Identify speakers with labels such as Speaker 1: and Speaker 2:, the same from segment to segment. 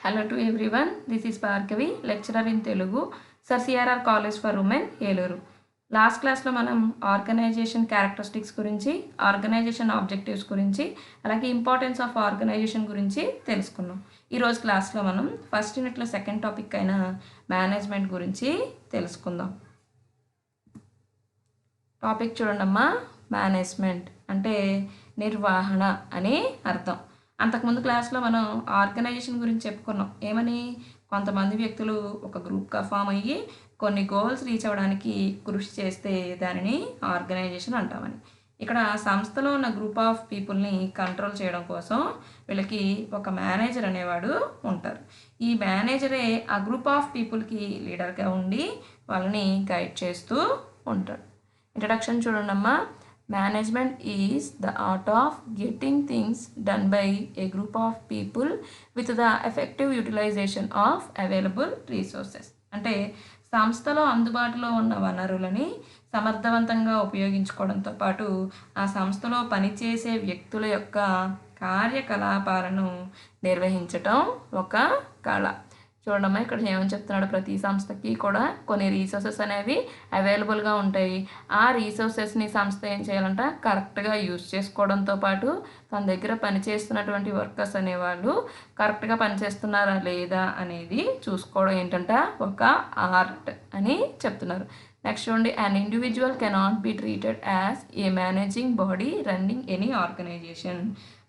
Speaker 1: Hello to everyone. This is Bhargavi, lecturer in Telugu, Sir CRR College for Women, Eluru. Last క్లాస్లో మనం organisation characteristics గురించి, organisation objectives గురించి, అలాగే importance of organisation గురించి తెలుసుకున్నాం. ఈరోజు క్లాస్లో మనం ఫస్ట్ యూనిట్లో సెకండ్ టాపిక్ అయిన మేనేజ్మెంట్ గురించి తెలుసుకుందాం. టాపిక్ చూడండమ్మా, మేనేజ్మెంట్ అంటే నిర్వహణ అని అర్థం. అంతకుముందు క్లాస్లో మనం ఆర్గనైజేషన్ గురించి చెప్పుకున్నాం. ఏమని, కొంతమంది వ్యక్తులు ఒక గ్రూప్గా ఫామ్ అయ్యి కొన్ని గోల్స్ రీచ్ అవ్వడానికి కృషి చేస్తే దానిని ఆర్గనైజేషన్ అంటామని. ఇక్కడ సంస్థలో ఉన్న గ్రూప్ ఆఫ్ పీపుల్ని కంట్రోల్ చేయడం కోసం వీళ్ళకి ఒక మేనేజర్ అనేవాడు ఉంటారు. ఈ మేనేజరే ఆ గ్రూప్ ఆఫ్ పీపుల్కి లీడర్గా ఉండి వాళ్ళని గైడ్ చేస్తూ ఉంటాడు. ఇంట్రడక్షన్ చూడండమ్మా. Management is the art of getting things done by a group of people with the effective utilization of available resources. అంటే సంస్థలో అందుబాటులో ఉన్న వనరులని సమర్థవంతంగా ఉపయోగించుకోవడంతో పాటు ఆ సంస్థలో పనిచేసే వ్యక్తుల యొక్క కార్యకలాపాలను నిర్వహించటం ఒక కళ. చూడమ్మా, ఇక్కడ ఏమని చెప్తున్నాడు, ప్రతి సంస్థకి కూడా కొన్ని రీసోర్సెస్ అనేవి అవైలబుల్గా ఉంటాయి. ఆ రీసోర్సెస్ని సంస్థ ఏం చేయాలంట, కరెక్ట్గా యూజ్ చేసుకోవడంతో పాటు తన దగ్గర పనిచేస్తున్నటువంటి వర్కర్స్ అనేవాళ్ళు కరెక్ట్గా పనిచేస్తున్నారా లేదా అనేది చూసుకోవడం ఏంటంట ఒక ఆర్ట్ అని చెప్తున్నారు. నెక్స్ట్ చూడండి, an individual cannot be treated as a managing body running any organisation.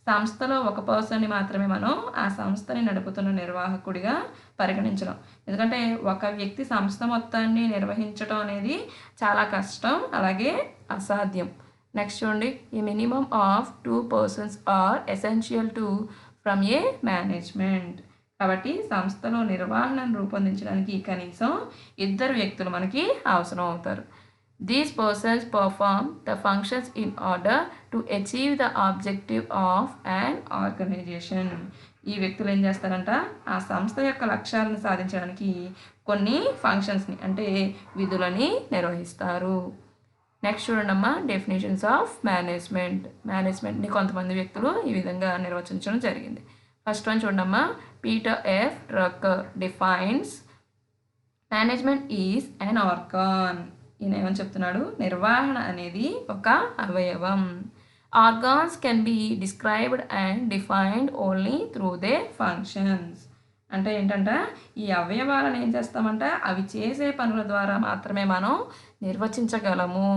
Speaker 1: సంస్థలో ఒక పర్సన్ని మాత్రమే మనం ఆ సంస్థని నడుపుతున్న నిర్వాహకుడిగా పరిగణించడం. ఎందుకంటే ఒక వ్యక్తి సంస్థ మొత్తాన్ని నిర్వహించడం అనేది చాలా కష్టం, అలాగే అసాధ్యం. నెక్స్ట్ చూడండి, ఈ minimum of 2 persons are essential to from a management. కాబట్టి సంస్థలో నిర్వహణను రూపొందించడానికి కనీసం 2 వ్యక్తులు మనకి అవసరం అవుతారు. These persons perform the functions in order to achieve the objective of an organization. ఈ వ్యక్తులు ఏం చేస్తారంట, ఆ సంస్థ యొక్క లక్ష్యాలను సాధించడానికి కొన్ని ఫంక్షన్స్ని అంటే విధులని నిర్వహిస్తారు. నెక్స్ట్ చూడండమ్మా, డెఫినేషన్స్ ఆఫ్ మేనేజ్మెంట్. మేనేజ్మెంట్ని కొంతమంది వ్యక్తులు ఈ విధంగా నిర్వచించడం జరిగింది. ఫస్ట్ వన్ చూడమ్మా, Peter F Drucker defines management is an organ. ఈయన ఏమని చెప్తున్నాడు, నిర్వహణ అనేది ఒక అవయవం. Organs can be described and defined only through they functions. అంటే ఏంటంటే ఈ అవయవాలను ఏం చేస్తామంట, అవి చేసే పనుల ద్వారా మాత్రమే మనం నిర్వచించగలము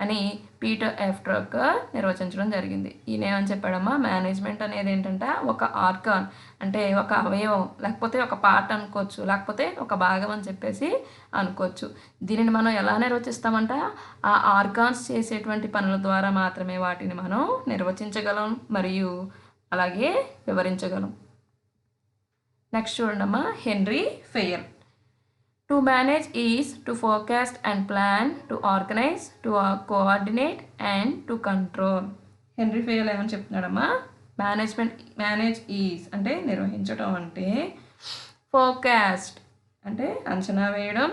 Speaker 1: అని పీటర్ ఎఫ్ డ్రక్కర్ నిర్వచించడం జరిగింది. ఈయన ఏమని చెప్పాడమ్మా, మేనేజ్మెంట్ అనేది ఏంటంటే ఒక ఆర్గాన్ అంటే ఒక అవయవం, లేకపోతే ఒక పార్ట్ అనుకోవచ్చు, లేకపోతే ఒక భాగం అని చెప్పేసి అనుకోవచ్చు. దీనిని మనం ఎలా నిర్వచిస్తామంట, ఆ ఆర్గాన్స్ చేసేటువంటి పనుల ద్వారా మాత్రమే వాటిని మనం నిర్వచించగలం మరియు అలాగే వివరించగలం. నెక్స్ట్ చూడండమ్మా, henry ఫెయల్. To manage is to forecast and plan, to organize, to coordinate and to control. Henry Fayol ఏమని చెప్తున్నాడమ్మా, మేనేజ్ ఈజ్ అంటే నిర్వహించడం అంటే, ఫోర్కాస్ట్ అంటే అంచనా వేయడం,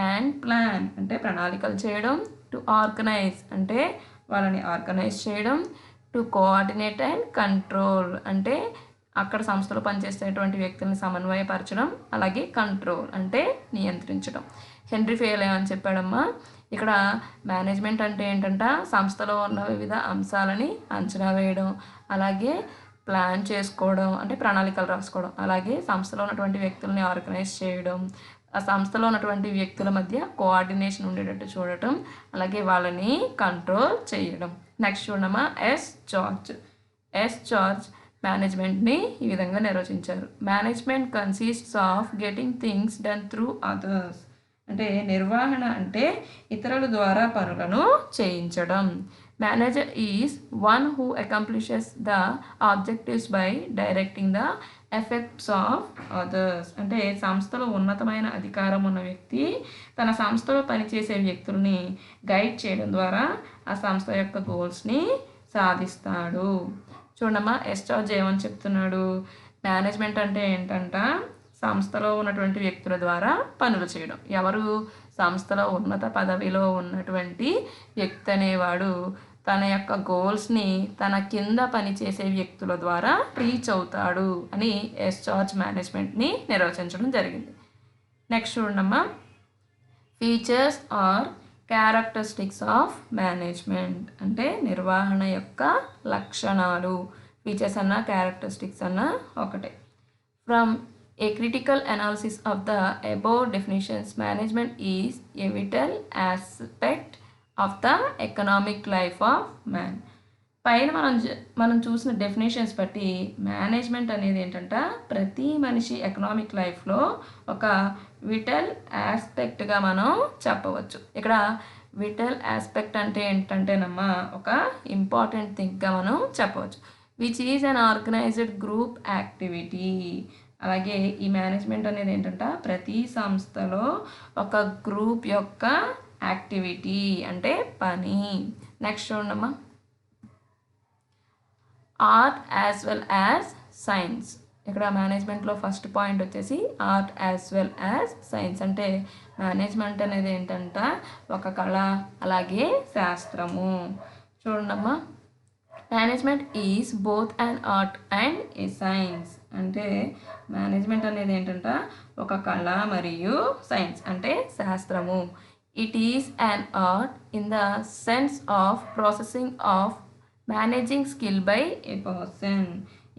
Speaker 1: అండ్ ప్లాన్ అంటే ప్రణాళికలు చేయడం, టు ఆర్గనైజ్ అంటే వాళ్ళని ఆర్గనైజ్ చేయడం, టు కోఆర్డినేట్ అండ్ కంట్రోల్ అంటే అక్కడ సంస్థలో పనిచేసేటువంటి వ్యక్తులను సమన్వయపరచడం, అలాగే కంట్రోల్ అంటే నియంత్రించడం. హెన్రీ ఫెయల్ ఏమని చెప్పాడమ్మా, ఇక్కడ మేనేజ్మెంట్ అంటే ఏంటంటే సంస్థలో ఉన్న వివిధ అంశాలని అంచనా వేయడం, అలాగే ప్లాన్ చేసుకోవడం అంటే ప్రణాళికలు రాసుకోవడం, అలాగే సంస్థలో ఉన్నటువంటి వ్యక్తులని ఆర్గనైజ్ చేయడం, ఆ సంస్థలో ఉన్నటువంటి వ్యక్తుల మధ్య కోఆర్డినేషన్ ఉండేటట్టు చూడటం, అలాగే వాళ్ళని కంట్రోల్ చేయడం. నెక్స్ట్ చూడమ్మా, ఎస్ జార్జ్ మేనేజ్మెంట్ని ఈ విధంగా నిర్వచించారు. Management consists of getting things done through others. అంటే నిర్వహణ అంటే ఇతరుల ద్వారా పనులను చేయించడం. Manager is one who accomplishes the objectives by directing the effects of others. అంటే సంస్థలో ఉన్నతమైన అధికారం ఉన్న వ్యక్తి తన సంస్థలో పనిచేసే వ్యక్తుల్ని గైడ్ చేయడం ద్వారా ఆ సంస్థ యొక్క గోల్స్ని సాధిస్తాడు. చూడమ్మా, ఎస్ జార్జ్ ఏమని చెప్తున్నాడు, మేనేజ్మెంట్ అంటే ఏంటంట సంస్థలో ఉన్నటువంటి వ్యక్తుల ద్వారా పనులు చేయడం. ఎవరు, సంస్థలో ఉన్నత పదవిలో ఉన్నటువంటి వ్యక్తి అనేవాడు తన యొక్క గోల్స్ని తన కింద పనిచేసే వ్యక్తుల ద్వారా రీచ్ అవుతాడు అని ఎస్ చార్జ్ మేనేజ్మెంట్ని నిర్వచించడం జరిగింది. నెక్స్ట్ చూడమ్మా, features or characteristics of management అంటే నిర్వహణ యొక్క లక్షణాలు. ఫీచర్స్ అన్న క్యారెక్టరిస్టిక్స్ అన్న ఒకటే. ఫ్రమ్ a critical analysis of the above definitions, management is a vital aspect of the economic life of man. పైన మనం చూసిన డెఫినేషన్స్ బట్టి మేనేజ్మెంట్ అనేది ఏంటంటే ప్రతి మనిషి ఎకనామిక్ లైఫ్లో ఒక విటల్ ఆస్పెక్ట్గా మనం చెప్పవచ్చు. ఇక్కడ విటల్ ఆస్పెక్ట్ అంటే ఏంటంటేనమ్మా ఒక ఇంపార్టెంట్ థింగ్గా మనం చెప్పవచ్చు. Which is an organised group activity. అలాగే ఈ మేనేజ్మెంట్ అనేది ఏంటంటే ప్రతి సంస్థలో ఒక గ్రూప్ యొక్క యాక్టివిటీ అంటే పని. నెక్స్ట్ చూడమ్మా, art as well as science. ఇక్కడ మేనేజ్మెంట్లో ఫస్ట్ పాయింట్ వచ్చేసి art as well as science. అంటే మేనేజ్మెంట్ అనేది ఏంటంటే ఒక కళ అలాగే శాస్త్రము. చూడమ్మా, management is both an art and A science. అంటే మేనేజ్మెంట్ అనేది ఏంటంటే ఒక కళ మరియు సైన్స్ అంటే శాస్త్రము. It is an art in the sense of processing of managing skill by A person.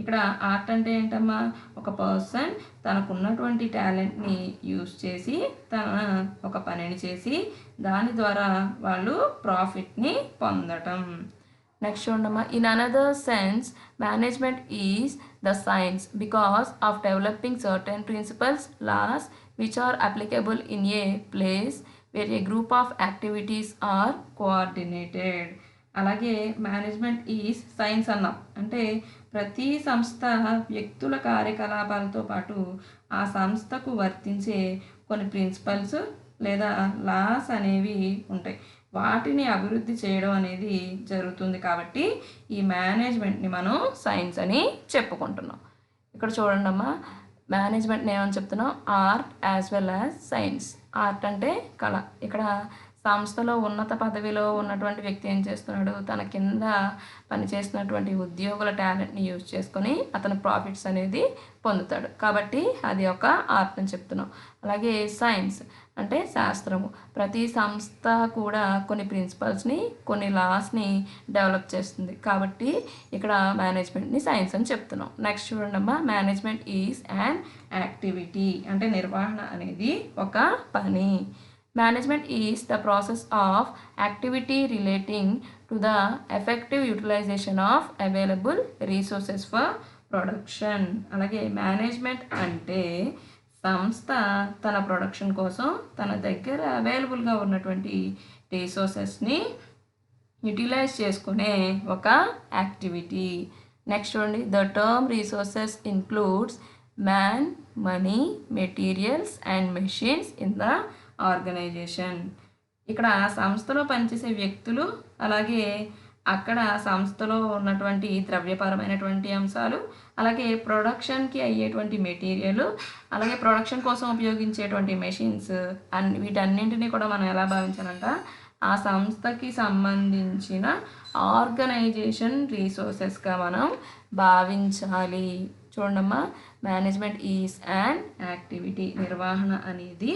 Speaker 1: ఇక్కడ ఆర్ట్ అంటే ఏంటమ్మా ఒక పర్సన్ తనకున్నటువంటి టాలెంట్ని యూస్ చేసి తన ఒక పనిని చేసి దాని ద్వారా వాళ్ళు ప్రాఫిట్ని పొందటం. నెక్స్ట్ చూడమ్మా, in another sense management is the science because of developing certain principles laws which are applicable in a place where a group of activities are coordinated. అలాగే మేనేజ్మెంట్ ఈజ్ సైన్స్ అన్నాం అంటే ప్రతి సంస్థ వ్యక్తుల కార్యకలాపాలతో పాటు ఆ సంస్థకు వర్తించే కొన్ని ప్రిన్సిపల్స్ లేదా లాస్ అనేవి ఉంటాయి. వాటిని అభివృద్ధి చేయడం అనేది జరుగుతుంది. కాబట్టి ఈ మేనేజ్మెంట్ని మనం సైన్స్ అని చెప్పుకుంటున్నాం. ఇక్కడ చూడండి అమ్మా, మేనేజ్మెంట్ని ఏమని చెప్తున్నాం, art as well as science. Art అంటే కళ. ఇక్కడ సంస్థలో ఉన్నత పదవిలో ఉన్నటువంటి వ్యక్తి ఏం చేస్తున్నాడు, తన కింద పనిచేస్తున్నటువంటి ఉద్యోగుల టాలెంట్ని యూజ్ చేసుకొని అతను ప్రాఫిట్స్ అనేది పొందుతాడు. కాబట్టి అది ఒక ఆర్ట్ అని చెప్తున్నాం. అలాగే సైన్స్ అంటే శాస్త్రము. ప్రతి సంస్థ కూడా కొన్ని ప్రిన్సిపల్స్ని కొన్ని లాస్ని డెవలప్ చేస్తుంది. కాబట్టి ఇక్కడ మేనేజ్మెంట్ని సైన్స్ అని చెప్తున్నాం. నెక్స్ట్ చూడండి అమ్మా, మేనేజ్మెంట్ ఈజ్ అండ్ యాక్టివిటీ అంటే నిర్వహణ అనేది ఒక పని. Management is the process of activity relating to the effective utilization of available resources for production. అలాగే మేనేజ్మెంట్ అంటే సంస్థ తన ప్రొడక్షన్ కోసం తన దగ్గర అవైలబుల్గా ఉన్నటువంటి రిసోర్సెస్ని యూటిలైజ్ చేసుకునే ఒక యాక్టివిటీ. నెక్స్ట్ చూడండి, the term resources includes man, money, materials and machines in the organisation. ఇక్కడ సంస్థలో పనిచేసే వ్యక్తులు అలాగే అక్కడ సంస్థలో ఉన్నటువంటి ద్రవ్యపరమైనటువంటి అంశాలు అలాగే ప్రొడక్షన్కి అయ్యేటువంటి మెటీరియల్ అలాగే ప్రొడక్షన్ కోసం ఉపయోగించేటువంటి మెషిన్స్ వీటన్నింటినీ కూడా మనం ఎలా భావించాలంట, ఆ సంస్థకి సంబంధించిన ఆర్గనైజేషన్ రీసోర్సెస్గా మనం భావించాలి. చూడమ్మా, మేనేజ్మెంట్ ఈజ్ అండ్ యాక్టివిటీ నిర్వహణ అనేది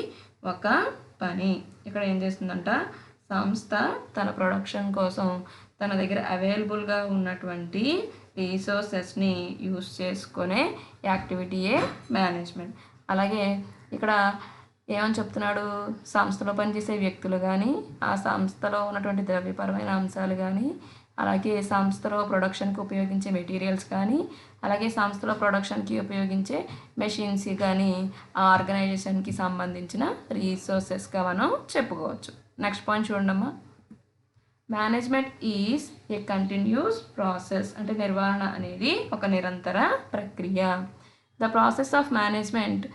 Speaker 1: ఒక పని. ఇక్కడ ఏం చేస్తుందంట, సంస్థ తన ప్రొడక్షన్ కోసం తన దగ్గర అవైలబుల్గా ఉన్నటువంటి రీసోర్సెస్ని యూస్ చేసుకునే యాక్టివిటీయే మేనేజ్మెంట్. అలాగే ఇక్కడ ఏమని చెప్తున్నాడు, సంస్థలో పనిచేసే వ్యక్తులు కానీ ఆ సంస్థలో ఉన్నటువంటి ద్రవ్యపరమైన అంశాలు కానీ అలాగే సంస్థలో ప్రొడక్షన్కి ఉపయోగించే మెటీరియల్స్ కానీ అలాగే సంస్థలో ప్రొడక్షన్కి ఉపయోగించే మెషిన్స్ కానీ ఆ ఆర్గనైజేషన్కి సంబంధించిన రీసోర్సెస్గా మనం చెప్పుకోవచ్చు. నెక్స్ట్ పాయింట్ చూడమ్మా, management is a continuous process అంటే నిర్వహణ అనేది ఒక నిరంతర ప్రక్రియ. The process of management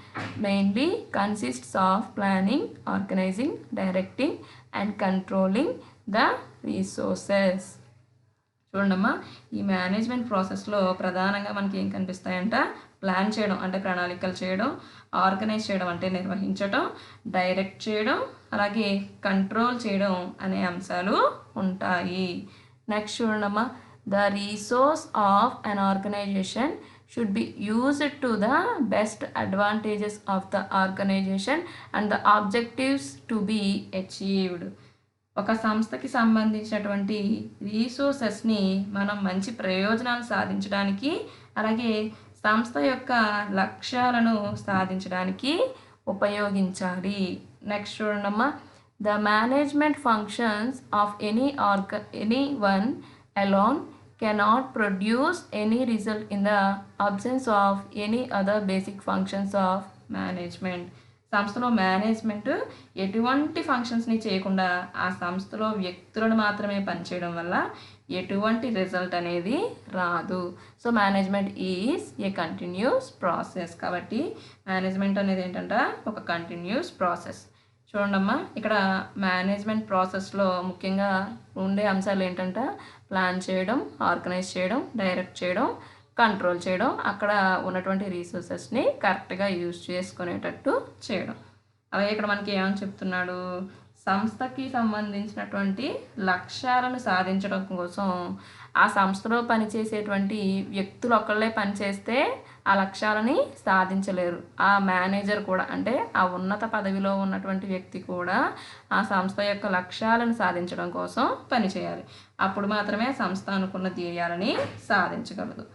Speaker 1: mainly consists of planning, organising, directing and controlling the resources. చూడమ్మా, ఈ మేనేజ్మెంట్ ప్రాసెస్లో ప్రధానంగా మనకి ఏం కనిపిస్తాయంట, ప్లాన్ చేయడం అంటే ప్రణాళికలు చేయడం, ఆర్గనైజ్ చేయడం అంటే నిర్వహించడం, డైరెక్ట్ చేయడం అలాగే కంట్రోల్ చేయడం అనే అంశాలు ఉంటాయి. నెక్స్ట్ చూడండమ్మా, the resource of an organisation should be used to the best advantages of the organisation and the objectives to be achieved. ఒక సంస్థకి సంబంధించినటువంటి రీసోర్సెస్ని మనం మంచి ప్రయోజనాలు సాధించడానికి, అలాగే సంస్థ యొక్క లక్ష్యాలను సాధించడానికి ఉపయోగించాలి. నెక్స్ట్ చూడండమ్మా, the management functions of any one alone cannot produce any result in the absence of any other basic functions of management. సంస్థలో మేనేజ్మెంట్ ఎటువంటి ఫంక్షన్స్ని చేయకుండా ఆ సంస్థలో వ్యక్తులను మాత్రమే పనిచేయడం వల్ల ఎటువంటి రిజల్ట్ అనేది రాదు. So management is a continuous process. కాబట్టి మేనేజ్మెంట్ అనేది ఏంటంటే ఒక కంటిన్యూస్ ప్రాసెస్. చూడండమ్మా, ఇక్కడ మేనేజ్మెంట్ ప్రాసెస్లో ముఖ్యంగా ఉండే అంశాలు ఏంటంటే ప్లాన్ చేయడం, ఆర్గనైజ్ చేయడం, డైరెక్ట్ చేయడం, కంట్రోల్ చేయడం, అక్కడ ఉన్నటువంటి రీసోర్సెస్ని కరెక్ట్గా యూజ్ చేసుకునేటట్టు చేయడం. అలాగే ఇక్కడ మనకి ఏమని చెప్తున్నాడు, సంస్థకి సంబంధించినటువంటి లక్ష్యాలను సాధించడం కోసం ఆ సంస్థలో పనిచేసేటువంటి వ్యక్తులు ఒకళ్ళే పనిచేస్తే ఆ లక్ష్యాలని సాధించలేరు. ఆ మేనేజర్ కూడా, అంటే ఆ ఉన్నత పదవిలో ఉన్నటువంటి వ్యక్తి కూడా ఆ సంస్థ యొక్క లక్ష్యాలను సాధించడం కోసం పనిచేయాలి. అప్పుడు మాత్రమే సంస్థ అనుకున్న ధ్యేయాలని సాధించగలదు.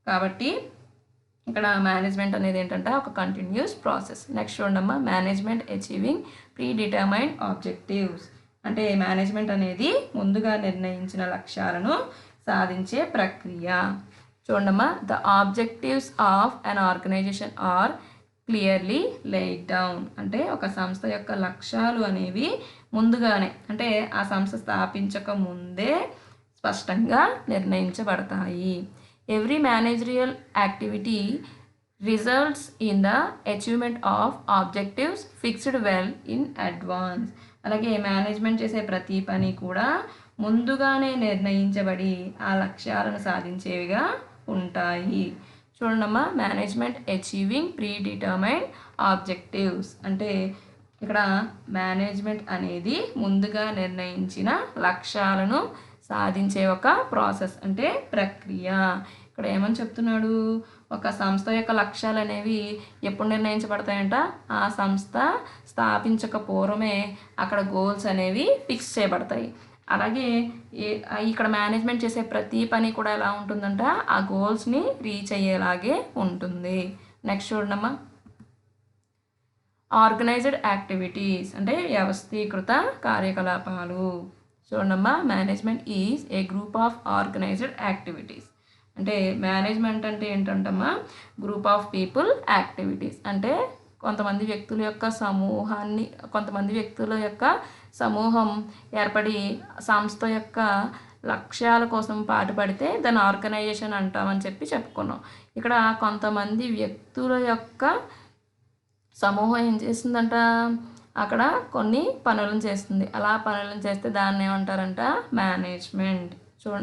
Speaker 1: కాబట్టి ఇక్కడ మేనేజ్మెంట్ అనేది ఏంటంటే ఒక కంటిన్యూస్ ప్రాసెస్. నెక్స్ట్ చూడమ్మా, management achieving pre determined objectives. అంటే మేనేజ్మెంట్ అనేది ముందుగా నిర్ణయించిన లక్ష్యాలను సాధించే ప్రక్రియ. చూడమ్మా, the objectives of an organisation are clearly laid down. అంటే ఒక సంస్థ యొక్క లక్ష్యాలు అనేవి ముందుగానే, అంటే ఆ సంస్థ స్థాపించక ముందే స్పష్టంగా నిర్ణయించబడతాయి. Every managerial activity results in the achievement of objectives fixed well in advance. అలాగే మేనేజ్మెంట్ చేసే ప్రతి పని కూడా ముందుగానే నిర్ణయించబడి ఆ లక్ష్యాలను సాధించేవిగా ఉంటాయి. చూడమ్మా, management achieving pre determined objectives అంటే ఇక్కడ మేనేజ్మెంట్ అనేది ముందుగా నిర్ణయించిన లక్ష్యాలను సాధించే ఒక ప్రాసెస్, అంటే ప్రక్రియ. ఇక్కడ ఏమని చెప్తున్నాడు, ఒక సంస్థ యొక్క లక్ష్యాలు అనేవి ఎప్పుడు నిర్ణయించబడతాయంట, ఆ సంస్థ స్థాపించక పూర్వమే అక్కడ గోల్స్ అనేవి ఫిక్స్ చేయబడతాయి. అలాగే ఇక్కడ మేనేజ్మెంట్ చేసే ప్రతి పని కూడా ఎలా ఉంటుందంట, ఆ గోల్స్ని రీచ్ అయ్యేలాగే ఉంటుంది. నెక్స్ట్ చూడమ్మా, ఆర్గనైజ్డ్ యాక్టివిటీస్ అంటే వ్యవస్థీకృత కార్యకలాపాలు. చూడమ్మా, management is A group of organised activities. అంటే మేనేజ్మెంట్ అంటే ఏంటంటమ్మా, గ్రూప్ ఆఫ్ పీపుల్ యాక్టివిటీస్. అంటే కొంతమంది వ్యక్తుల యొక్క సమూహం ఏర్పడి సంస్థ యొక్క లక్ష్యాల కోసం పాటుపడితే దాన్ని ఆర్గనైజేషన్ అంటామని చెప్పుకున్నాం. ఇక్కడ కొంతమంది వ్యక్తుల యొక్క సమూహం ఏం చేస్తుందంట, అక్కడ కొన్ని పనులను చేస్తుంది. అలా పనులను చేస్తే దాన్ని ఏమంటారంట, మేనేజ్మెంట్.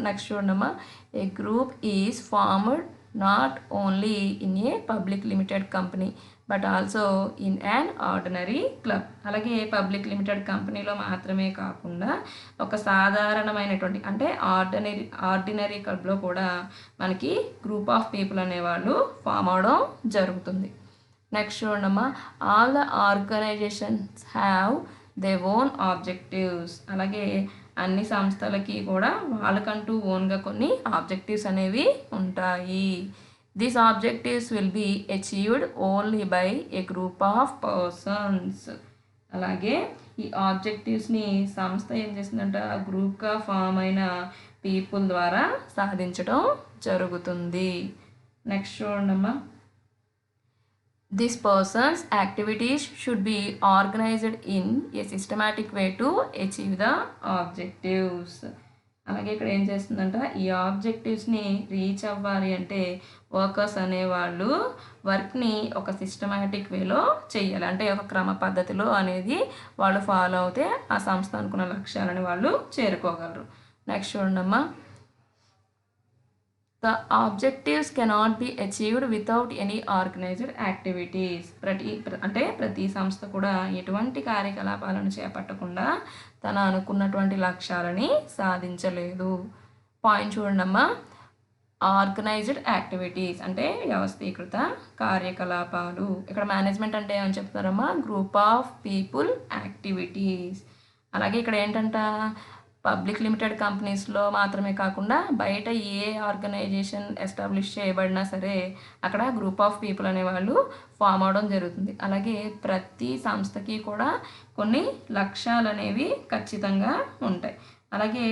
Speaker 1: నెక్స్ట్ చూడమ్మా, a group is formed not only in a public limited company but also in an ordinary club. అలాగే పబ్లిక్ లిమిటెడ్ కంపెనీలో మాత్రమే కాకుండా ఒక సాధారణమైనటువంటి అంటే ఆర్డినరీ క్లబ్లో కూడా మనకి గ్రూప్ ఆఫ్ పీపుల్ అనేవాళ్ళు ఫామ్ అవడం జరుగుతుంది. నెక్స్ట్ చూడమ్మా, all the organisations have they own objectives. అలాగే అన్ని సంస్థలకి కూడా వాళ్ళకంటూ ఓన్గా కొన్ని ఆబ్జెక్టివ్స్ అనేవి ఉంటాయి. These objectives will be achieved only by a group of persons. అలాగే ఈ ఆబ్జెక్టివ్స్ని సంస్థ ఏం చేస్తుందంట, గ్రూప్గా ఫామ్ అయిన పీపుల్ ద్వారా సాధించడం జరుగుతుంది. నెక్స్ట్ చూడమ్మా, This person's activities should be organized in a systematic way to achieve the objectives. అలాగే ఇక్కడ ఏం చేస్తుందంట, ఈ ఆబ్జెక్టివ్స్ని రీచ్ అవ్వాలి అంటే వర్కర్స్ అనేవాళ్ళు వర్క్ని ఒక సిస్టమాటిక్ వేలో చేయాలి. అంటే ఒక క్రమ పద్ధతిలో అనేది వాళ్ళు ఫాలో అవుతే ఆ సంస్థ అనుకున్న లక్ష్యాలని వాళ్ళు చేరుకోగలరు. నెక్స్ట్ చూడమ్మా, The objectives cannot be achieved without any organized activities. ప్రతి సంస్థ కూడా ఎటువంటి కార్యకలాపాలను చేపట్టకుండా తన అనుకున్నటువంటి లక్ష్యాలని సాధించలేదు. పాయింట్ చూడండమ్మా. ఆర్గనైజ్డ్ యాక్టివిటీస్ అంటే వ్యవస్థీకృత కార్యకలాపాలు. ఇక్కడ మేనేజ్మెంట్ అంటే ఏమని చెప్తున్నారమ్మా, గ్రూప్ ఆఫ్ పీపుల్ యాక్టివిటీస్. అలాగే ఇక్కడ ఏంటంట, పబ్లిక్ లిమిటెడ్ కంపెనీస్లో మాత్రమే కాకుండా బయట ఏ ఆర్గనైజేషన్ ఎస్టాబ్లిష్ చేయబడినా సరే అక్కడ గ్రూప్ ఆఫ్ పీపుల్ అనేవాళ్ళు ఫామ్ అవడం జరుగుతుంది. అలాగే ప్రతి సంస్థకి కూడా కొన్ని లక్ష్యాలు అనేవి ఖచ్చితంగా ఉంటాయి. అలాగే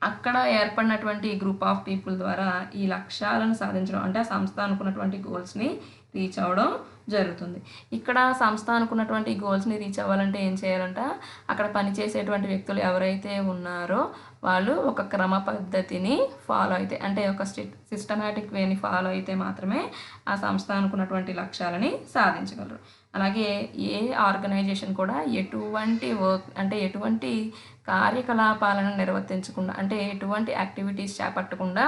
Speaker 1: అక్కడ ఏర్పడినటువంటి గ్రూప్ ఆఫ్ పీపుల్ ద్వారా ఈ లక్ష్యాలను సాధించడం అంటే ఆ సంస్థ అనుకున్నటువంటి గోల్స్ని రీచ్ అవ్వడం జరుగుతుంది. ఇక్కడ సంస్థ అనుకున్నటువంటి గోల్స్ని రీచ్ అవ్వాలంటే ఏం చేయాలంట, అక్కడ పనిచేసేటువంటి వ్యక్తులు ఎవరైతే ఉన్నారో వాళ్ళు ఒక క్రమ పద్ధతిని ఫాలో అయితే, అంటే ఒక సిస్టమేటిక్ వేని ఫాలో అయితే మాత్రమే ఆ సంస్థ అనుకున్నటువంటి లక్ష్యాలని సాధించగలరు. అలాగే ఏ ఆర్గనైజేషన్ కూడా ఎటువంటి వర్క్ అంటే ఎటువంటి కార్యకలాపాలను నిర్వర్తించకుండా అంటే ఎటువంటి యాక్టివిటీస్ చేపట్టకుండా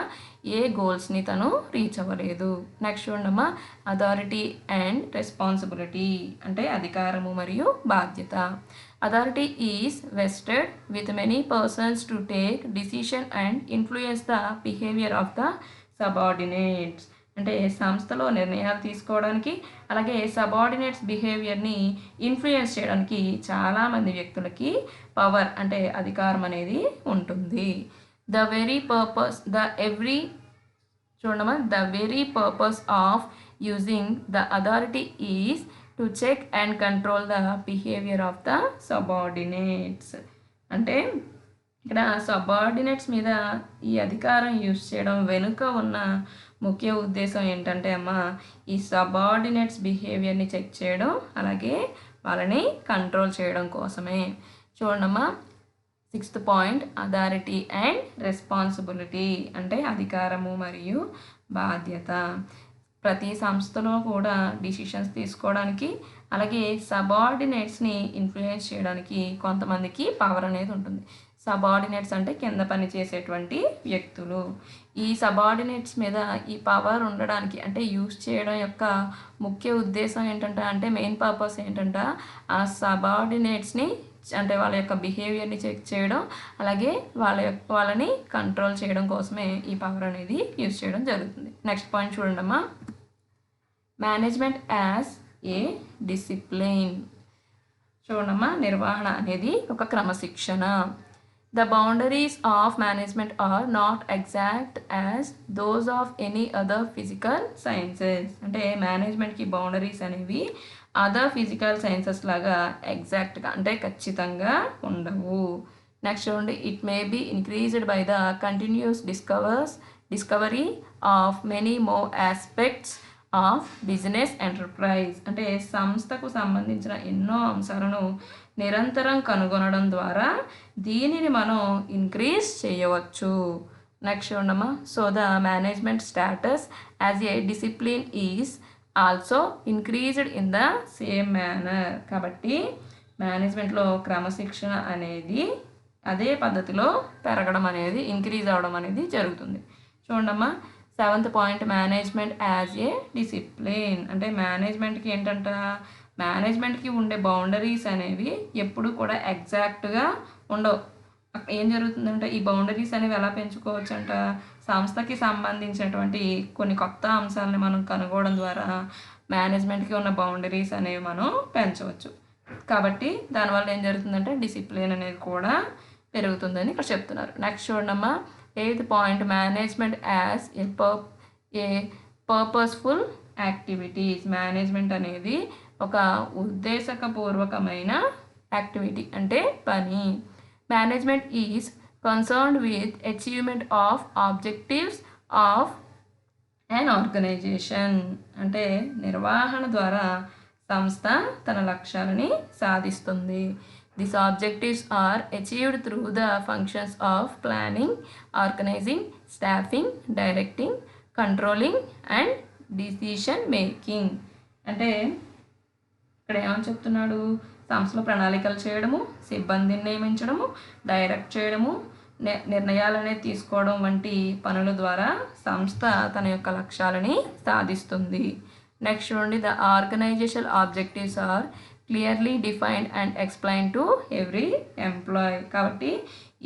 Speaker 1: ఏ గోల్స్ని తను రీచ్ అవ్వలేదు. నెక్స్ట్ చూడమ్మా, అథారిటీ అండ్ రెస్పాన్సిబిలిటీ అంటే అధికారము మరియు బాధ్యత. Authority is vested with many persons to take decision and influence the behaviour of the subordinates. అంటే సంస్థలో నిర్ణయాలు తీసుకోవడానికి అలాగే సబార్డినేట్స్ బిహేవియర్ని ఇన్ఫ్లుయెన్స్ చేయడానికి చాలామంది వ్యక్తులకి పవర్ అంటే అధికారం అనేది ఉంటుంది. The very purpose of using the authority is to check and control the behaviour of the subordinates. అంటే ఇక్కడ సబార్డినేట్స్ మీద ఈ అధికారం యూజ్ చేయడం వెనుక ఉన్న ముఖ్య ఉద్దేశం ఏంటంటే అమ్మ, ఈ సబార్డినేట్స్ బిహేవియర్ని చెక్ చేయడం అలాగే వాళ్ళని కంట్రోల్ చేయడం కోసమే. చూడమ్మా, 6th point authority and responsibility అంటే అధికారము మరియు బాధ్యత. ప్రతి సంస్థలో కూడా డిసిషన్స్ తీసుకోవడానికి అలాగే సబార్డినేట్స్ని ఇన్ఫ్లుయెన్స్ చేయడానికి కొంతమందికి పవర్ అనేది ఉంటుంది. సబార్డినేట్స్ అంటే కింద పని చేసేటువంటి వ్యక్తులు. ఈ సబార్డినేట్స్ మీద ఈ పవర్ ఉండడానికి అంటే యూస్ చేయడం యొక్క ముఖ్య ఉద్దేశం ఏంటంటే అంటే మెయిన్ పర్పస్ ఏంటంటే ఆ సబార్డినేట్స్ని అంటే వాళ్ళ యొక్క బిహేవియర్ని చెక్ చేయడం అలాగే వాళ్ళని కంట్రోల్ చేయడం కోసమే ఈ పవర్ అనేది యూజ్ చేయడం జరుగుతుంది. నెక్స్ట్ పాయింట్ చూడండమ్మా, మేనేజ్మెంట్ యాజ్ ఏ డిసిప్లిన్. చూడమ్మా, నిర్వహణ అనేది ఒక క్రమశిక్షణ. The boundaries of management are not exact as those of any other physical sciences. అంటే మేనేజ్మెంట్కి బౌండరీస్ అనేవి అదర్ ఫిజికల్ సైన్సెస్ లాగా ఎగ్జాక్ట్గా అంటే ఖచ్చితంగా ఉండవు. నెక్స్ట్ చూడండి, it may be increased by the continuous discovery of many more aspects of business enterprise. అంటే సంస్థకు సంబంధించిన ఎన్నో అంశాలను నిరంతరం కనుగొనడం ద్వారా దీనిని మనం ఇంక్రీజ్ చేయవచ్చు. నెక్స్ట్ చూడమ్మా, so the management status as a discipline is also increased in the same manner. కాబట్టి మేనేజ్మెంట్లో క్రమశిక్షణ అనేది అదే పద్ధతిలో పెరగడం అనేది ఇంక్రీజ్ అవ్వడం అనేది జరుగుతుంది. చూడమ్మా, 7th పాయింట్ మేనేజ్మెంట్ యాజ్ ఏ డిసిప్లిన్. అంటే మేనేజ్మెంట్కి ఏంటంట, మేనేజ్మెంట్కి ఉండే బౌండరీస్ అనేవి ఎప్పుడు కూడా ఎగ్జాక్ట్గా ఉండవు. ఏం జరుగుతుందంటే ఈ బౌండరీస్ అనేవి ఎలా పెంచుకోవచ్చు అంట, సంస్థకి సంబంధించినటువంటి కొన్ని కొత్త అంశాలని మనం కనుగొనడం ద్వారా మేనేజ్మెంట్కి ఉన్న బౌండరీస్ అనేవి మనం పెంచవచ్చు. కాబట్టి దానివల్ల ఏం జరుగుతుందంటే డిసిప్లిన్ అనేది కూడా పెరుగుతుందని ఇక్కడ చెప్తున్నారు. నెక్స్ట్ చూడమ్మా, 8th point management as a purposeful activities. మేనేజ్మెంట్ అనేది ఒక ఉద్దేశపూర్వకమైన యాక్టివిటీ అంటే పని. Management is concerned with achievement of objectives of an organisation. అంటే నిర్వహణ ద్వారా సంస్థ తన లక్ష్యాలని సాధిస్తుంది. These objectives are achieved through the functions of planning, organizing, staffing, directing, controlling and decision making. అంటే ఇక్కడ ఏమని చెప్తున్నాడు, సంస్థలో ప్రణాళికలు చేయడము, సిబ్బందిని నియమించడము, డైరెక్ట్ చేయడము, నిర్ణయాలు అనేది తీసుకోవడం వంటి పనుల ద్వారా సంస్థ తన యొక్క లక్ష్యాలని సాధిస్తుంది. నెక్స్ట్ చూడండి, the organisational objectives are clearly defined and explain to every employee. కాబట్టి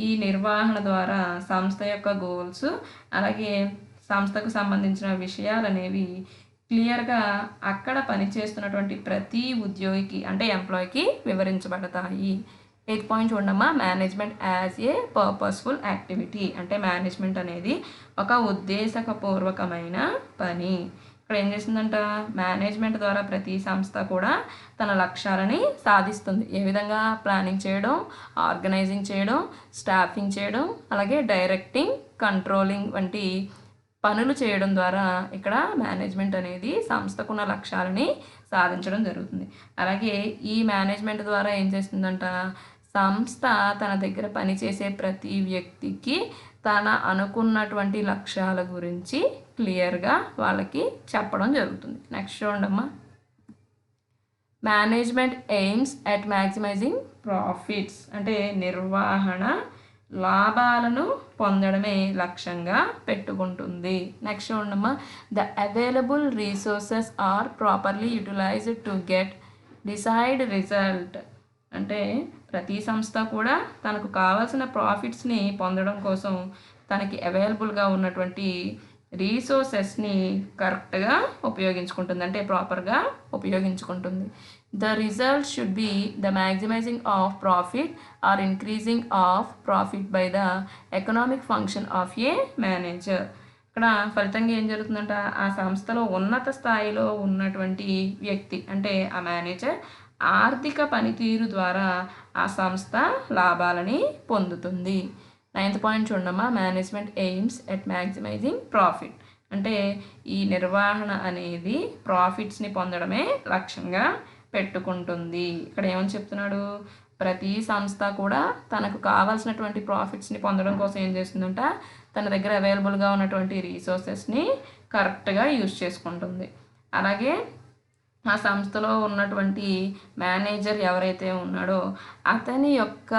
Speaker 1: ఈ నిర్వహణ ద్వారా సంస్థ యొక్క గోల్స్ అలాగే సంస్థకు సంబంధించిన విషయాలు అనేవి క్లియర్గా అక్కడ పనిచేస్తున్నటువంటి ప్రతి ఉద్యోగికి అంటే ఎంప్లాయీకి వివరించబడతాయి. 8th పాయింట్ చూడమ్మా, management as a purposeful activity. అంటే మేనేజ్మెంట్ అనేది ఒక ఉద్దేశపూర్వకమైన పని. ఇక్కడ ఏం చేస్తుందంట, మేనేజ్మెంట్ ద్వారా ప్రతి సంస్థ కూడా తన లక్ష్యాలని సాధిస్తుంది. ఏ విధంగా ప్లానింగ్ చేయడం, ఆర్గనైజింగ్ చేయడం, స్టాఫింగ్ చేయడం, అలాగే డైరెక్టింగ్, కంట్రోలింగ్ వంటి పనులు చేయడం ద్వారా ఇక్కడ మేనేజ్మెంట్ అనేది సంస్థకున్న లక్ష్యాలని సాధించడం జరుగుతుంది. అలాగే ఈ మేనేజ్మెంట్ ద్వారా ఏం చేస్తుందంట, సంస్థ తన దగ్గర పనిచేసే ప్రతి వ్యక్తికి తన అనుకున్నటువంటి లక్ష్యాల గురించి క్లియర్గా వాళ్ళకి చెప్పడం జరుగుతుంది. నెక్స్ట్ చూడమ్మా, management aims at maximising profits. అంటే నిర్వహణ లాభాలను పొందడమే లక్ష్యంగా పెట్టుకుంటుంది. నెక్స్ట్ చూడమ్మా, the available resources are properly utilised to get decide result. అంటే ప్రతి సంస్థ కూడా తనకు కావాల్సిన ప్రాఫిట్స్ని పొందడం కోసం తనకి అవైలబుల్గా ఉన్నటువంటి రీసోర్సెస్ని కరెక్ట్గా ఉపయోగించుకుంటుంది, అంటే ప్రాపర్గా ఉపయోగించుకుంటుంది. The result should be the maximising of profit or increasing of profit by the economic function of A manager. ఇక్కడ ఫలితంగా ఏం జరుగుతుందంట, ఆ సంస్థలో ఉన్నత స్థాయిలో ఉన్నటువంటి వ్యక్తి అంటే ఆ మేనేజర్ ఆర్థిక పనితీరు ద్వారా ఆ సంస్థ లాభాలని పొందుతుంది. 9th పాయింట్ చూడమ్మా, management AIIMS at maximising profit. అంటే ఈ నిర్వహణ అనేది ప్రాఫిట్స్ని పొందడమే లక్ష్యంగా పెట్టుకుంటుంది. ఇక్కడ ఏమని చెప్తున్నాడు, ప్రతి సంస్థ కూడా తనకు కావాల్సినటువంటి ప్రాఫిట్స్ని పొందడం కోసం ఏం చేస్తుందంట, తన దగ్గర అవైలబుల్గా ఉన్నటువంటి రీసోర్సెస్ని కరెక్ట్గా యూజ్ చేసుకుంటుంది. అలాగే ఆ సంస్థలో ఉన్నటువంటి మేనేజర్ ఎవరైతే ఉన్నాడో అతని యొక్క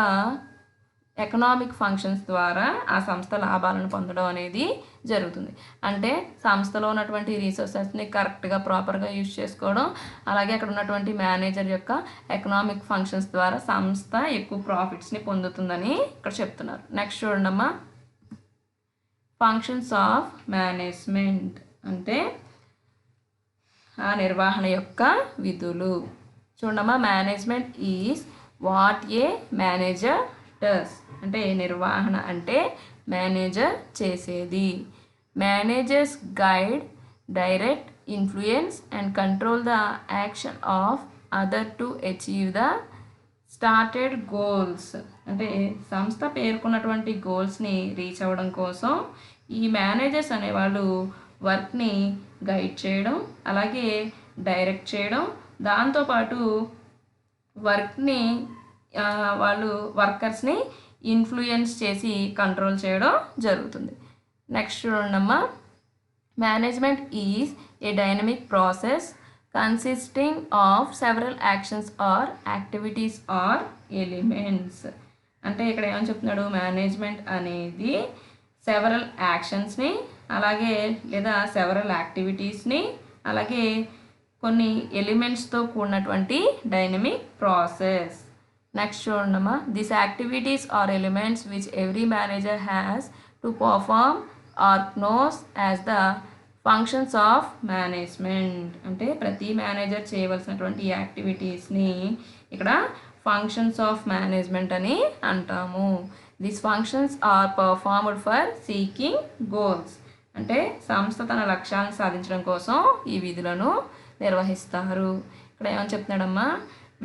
Speaker 1: ఎకనామిక్ ఫంక్షన్స్ ద్వారా ఆ సంస్థ లాభాలను పొందడం అనేది జరుగుతుంది. అంటే సంస్థలో ఉన్నటువంటి రీసోర్సెస్ని కరెక్ట్గా ప్రాపర్గా యూజ్ చేసుకోవడం, అలాగే అక్కడ ఉన్నటువంటి మేనేజర్ యొక్క ఎకనామిక్ ఫంక్షన్స్ ద్వారా సంస్థ ఎక్కువ ప్రాఫిట్స్ని పొందుతుందని ఇక్కడ చెప్తున్నారు. నెక్స్ట్ చూడండమ్మా, ఫంక్షన్స్ ఆఫ్ మేనేజ్మెంట్. అంటే ఆ నిర్వహణ యొక్క విధులు. చూడమ్మా, management is what a manager does. అంటే నిర్వహణ అంటే మేనేజర్ చేసేది. Managers guide, direct, influence and control the action of other to achieve the started goals. అంటే సంస్థ పేర్కొన్నటువంటి గోల్స్ని రీచ్ అవ్వడం కోసం ఈ మేనేజర్స్ అనేవాళ్ళు వర్క్ని గైడ్ చేయడం, అలాగే డైరెక్ట్ చేయడం, దాంతోపాటు వర్క్ని వాళ్ళు వర్కర్స్ని ఇన్ఫ్లుయెన్స్ చేసి కంట్రోల్ చేయడం జరుగుతుంది. నెక్స్ట్ చూడండమ్మా, management is a dynamic process consisting of several actions or activities or elements. అంటే ఇక్కడ ఏమని చెప్తున్నాడు, మేనేజ్మెంట్ అనేది సెవరల్ యాక్షన్స్ని అలాగే లేదా సెవరల్ యాక్టివిటీస్ని అలాగే కొన్ని ఎలిమెంట్స్తో కూడినటువంటి డైనమిక్ ప్రాసెస్. నెక్స్ట్ చూడమ్మా, this activities or elements which every manager has to perform or knows as the functions of management. అంటే ప్రతి మేనేజర్ చేయవలసినటువంటి యాక్టివిటీస్ని ఇక్కడ ఫంక్షన్స్ ఆఫ్ మేనేజ్మెంట్ అని అంటాము. These functions are performed for seeking goals. అంటే సంస్థ తన లక్ష్యాలను సాధించడం కోసం ఈ విధులను నిర్వహిస్తారు. ఇక్కడ ఏమని చెప్తున్నాడమ్మా,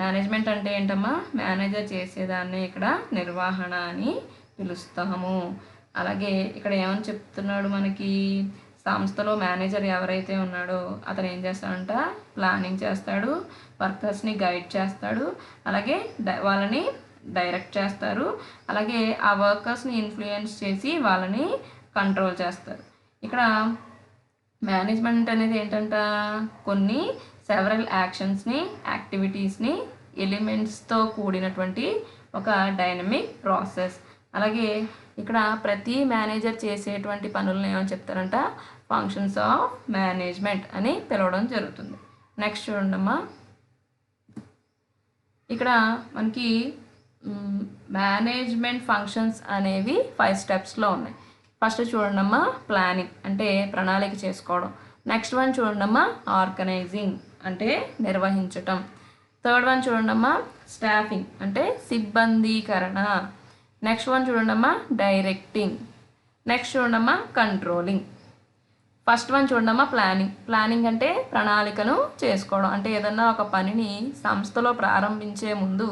Speaker 1: మేనేజ్మెంట్ అంటే ఏంటమ్మా, మేనేజర్ చేసేదాన్ని ఇక్కడ నిర్వహణ అని పిలుస్తాము. అలాగే ఇక్కడ ఏమని చెప్తున్నాడు, మనకి సంస్థలో మేనేజర్ ఎవరైతే ఉన్నాడో అతను ఏం చేస్తాడంట, ప్లానింగ్ చేస్తాడు, వర్కర్స్ని గైడ్ చేస్తాడు, అలాగే వాళ్ళని డైరెక్ట్ చేస్తారు, అలాగే ఆ వర్కర్స్ని ఇన్ఫ్లుయెన్స్ చేసి వాళ్ళని కంట్రోల్ చేస్తారు. ఇక్కడ మేనేజ్మెంట్ అనేది ఏంటంట, కొన్ని సెవరల్ యాక్షన్స్ని యాక్టివిటీస్ని ఎలిమెంట్స్తో కూడినటువంటి ఒక డైనమిక్ ప్రాసెస్. అలాగే ఇక్కడ ప్రతి మేనేజర్ చేసేటువంటి పనులను ఏమని చెప్తారంట, ఫంక్షన్స్ ఆఫ్ మేనేజ్మెంట్ అని పిలవడం జరుగుతుంది. నెక్స్ట్ చూడండమ్మా, ఇక్కడ మనకి మేనేజ్మెంట్ ఫంక్షన్స్ అనేవి 5 స్టెప్స్లో ఉన్నాయి. ఫస్ట్ చూడండమ్మా ప్లానింగ్ అంటే ప్రణాళిక చేసుకోవడం. నెక్స్ట్ వన్ చూడండమ్మా ఆర్గనైజింగ్ అంటే నిర్వహించటం. థర్డ్ వన్ చూడండమ్మా స్టాఫింగ్ అంటే సిబ్బందీకరణ. నెక్స్ట్ వన్ చూడండమ్మా డైరెక్టింగ్. నెక్స్ట్ చూడండమ్మా కంట్రోలింగ్. ఫస్ట్ వన్ చూడండమ్మా ప్లానింగ్ అంటే ప్రణాళికను చేసుకోవడం. అంటే ఏదన్నా ఒక పనిని సంస్థలో ప్రారంభించే ముందు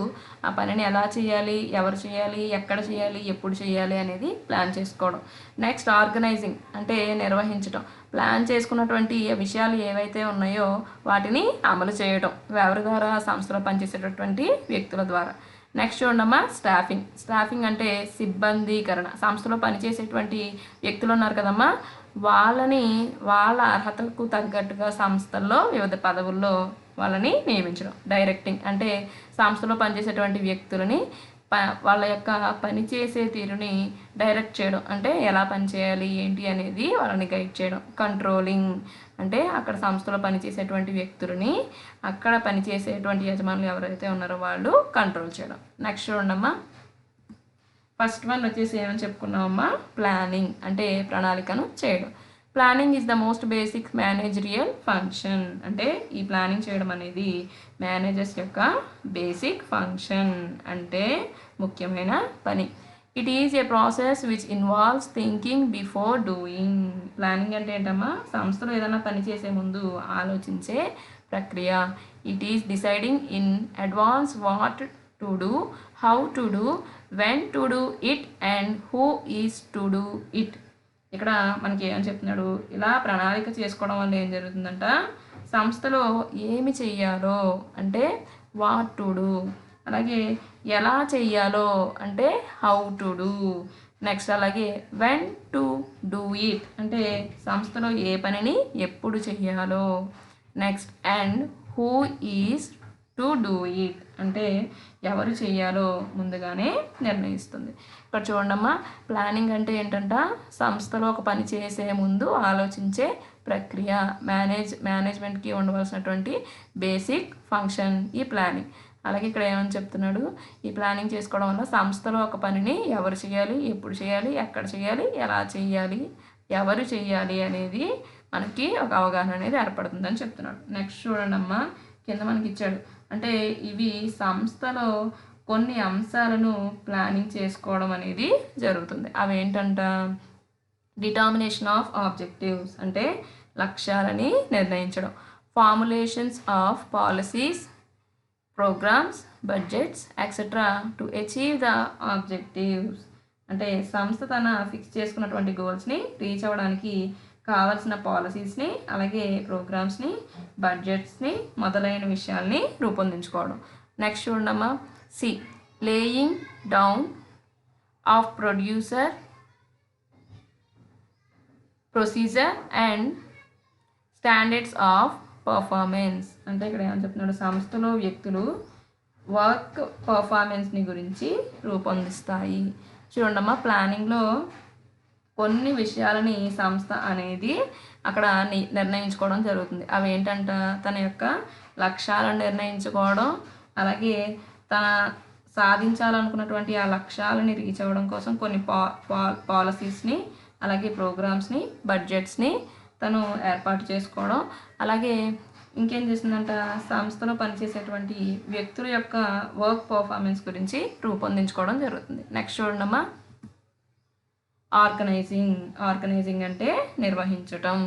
Speaker 1: ఆ పనిని ఎలా చేయాలి, ఎవరు చేయాలి, ఎక్కడ చేయాలి, ఎప్పుడు చేయాలి అనేది ప్లాన్ చేసుకోవడం. నెక్స్ట్ ఆర్గనైజింగ్ అంటే నిర్వహించడం. ప్లాన్ చేసుకున్నటువంటి విషయాలు ఏవైతే ఉన్నాయో వాటిని అమలు చేయడం ఎవరి ద్వారా, సంస్థలో పనిచేసేటటువంటి వ్యక్తుల ద్వారా. నెక్స్ట్ చూడమ్మా స్టాఫింగ్ అంటే సిబ్బందీకరణ. సంస్థలో పనిచేసేటువంటి వ్యక్తులు ఉన్నారు కదమ్మా, వాళ్ళ అర్హతలకు తగ్గట్టుగా సంస్థల్లో వివిధ పదవుల్లో వాళ్ళని నియమించడం. డైరెక్టింగ్ అంటే సంస్థలో పనిచేసేటువంటి వ్యక్తులని వాళ్ళ యొక్క పనిచేసే తీరుని డైరెక్ట్ చేయడం. అంటే ఎలా పనిచేయాలి ఏంటి అనేది వాళ్ళని గైడ్ చేయడం. కంట్రోలింగ్ అంటే అక్కడ సంస్థలో పనిచేసేటువంటి వ్యక్తులని అక్కడ పనిచేసేటువంటి యజమానులు ఎవరైతే ఉన్నారో వాళ్ళు కంట్రోల్ చేయడం. నెక్స్ట్ చూడమ్మా ఫస్ట్ వన్ వచ్చేసి ఏమని చెప్పుకున్నామమ్మా ప్లానింగ్ అంటే ప్రణాళికను చేయడం. Planning is the most basic managerial function. అంటే ఈ ప్లానింగ్ చేయడం అనేది మేనేజర్స్ యొక్క బేసిక్ ఫంక్షన్ అంటే ముఖ్యమైన పని. It is a process which involves thinking before doing. Planning అంటే ఏంటమ్మా సంస్థలో ఏదైనా పని చేసే ముందు ఆలోచించే ప్రక్రియ. It is deciding in advance what to do, how to do, when to do it and who is to do it. ఇక్కడ మనకి ఏమని చెప్తున్నాడు, ఇలా ప్రణాళిక చేసుకోవడం వల్ల ఏం జరుగుతుందంట, సంస్థలో ఏమి చెయ్యాలో అంటే వాట్ టు డూ, అలాగే ఎలా చెయ్యాలో అంటే హౌ టు డూ, నెక్స్ట్ అలాగే వెన్ టు డూ ఇట్ అంటే సంస్థలో ఏ పనిని ఎప్పుడు చెయ్యాలో, next and who is to do it అంటే ఎవరు చేయాలో ముందుగానే నిర్ణయిస్తుంది. ఇక్కడ చూడమ్మా ప్లానింగ్ అంటే ఏంటంట సంస్థలో ఒక పని చేసే ముందు ఆలోచించే ప్రక్రియ. మేనేజ్మెంట్కి ఉండవలసినటువంటి బేసిక్ ఫంక్షన్ ఈ ప్లానింగ్. అలాగే ఇక్కడ ఏమని చెప్తున్నాడు, ఈ ప్లానింగ్ చేసుకోవడం వల్ల సంస్థలో ఒక పనిని ఎవరు చేయాలి, ఎప్పుడు చేయాలి, ఎక్కడ చేయాలి, ఎలా చేయాలి, ఎవరు చేయాలి అనేది మనకి ఒక అవగాహన అనేది ఏర్పడుతుందని చెప్తున్నాడు. నెక్స్ట్ చూడండమ్మా కింద మనకి ఇచ్చాడు, అంటే ఇవి సంస్థలో కొన్ని అంశాలను ప్లానింగ్ చేసుకోవడం అనేది జరుగుతుంది. అవి ఏంటంట, డిటర్మినేషన్ ఆఫ్ ఆబ్జెక్టివ్స్ అంటే లక్ష్యాలని నిర్ణయించడం, formulations of policies, programmes, budgets etcetera to achieve the objectives అంటే సంస్థ తన ఫిక్స్ చేసుకున్నటువంటి గోల్స్ని రీచ్ అవ్వడానికి కావాల్సిన పాలసీస్ని, అలాగే ప్రోగ్రామ్స్ని, బడ్జెట్స్ని మొదలైన విషయాల్ని రూపొందించుకోవడం. నెక్స్ట్ చూడమ్మా C laying down of procedure and standards of performance అంటే ఇక్కడ ఏమని చెప్తున్నాడు, సంస్థలో వ్యక్తులు వర్క్ పర్ఫార్మెన్స్ని గురించి రూపొందిస్తాయి. చూడమ్మా ప్లానింగ్లో కొన్ని విషయాలని సంస్థ అనేది అక్కడ నిర్ణయించుకోవడం జరుగుతుంది. అవి ఏంటంట, తన యొక్క లక్ష్యాలను నిర్ణయించుకోవడం, అలాగే తన సాధించాలనుకున్నటువంటి ఆ లక్ష్యాలని రీచ్ అవ్వడం కోసం కొన్ని పాలసీస్ని, అలాగే ప్రోగ్రామ్స్ని, బడ్జెట్స్ని తను ఏర్పాటు చేసుకోవడం, అలాగే ఇంకేం చేసిందంట సంస్థలో పనిచేసేటువంటి వ్యక్తుల యొక్క వర్క్ పర్ఫార్మెన్స్ గురించి రూపొందించుకోవడం జరుగుతుంది. నెక్స్ట్ చూడమ్మా ఆర్గనైజింగ్ అంటే నిర్వహించటం.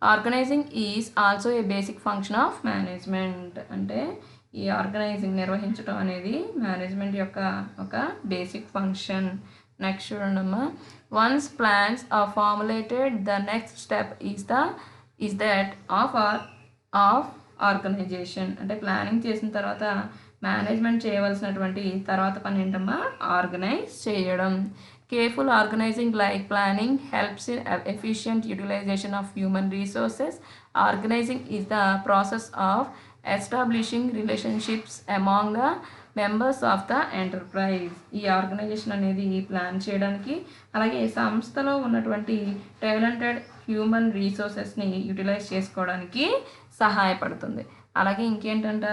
Speaker 1: Organising is also a basic function of management అంటే ఈ ఆర్గనైజింగ్ నిర్వహించటం అనేది మేనేజ్మెంట్ యొక్క ఒక బేసిక్ ఫంక్షన్. నెక్స్ట్ చూడండమ్మా once plans are formulated the next step is that of organisation అంటే ప్లానింగ్ చేసిన తర్వాత మేనేజ్మెంట్ చేయవలసినటువంటి తర్వాత పని ఏంటమ్మా ఆర్గనైజ్ చేయడం. Careful organizing like planning helps in efficient utilization of human resources. Organizing is the process of establishing relationships among the members of the enterprise. ఈ organisation అనేది ప్లాన్ చేయడానికి అలాగే సంస్థలో ఉన్నటువంటి టాలెంటెడ్ హ్యూమన్ రీసోర్సెస్ని యూటిలైజ్ చేసుకోవడానికి సహాయపడుతుంది. అలాగే ఇంకేంటంట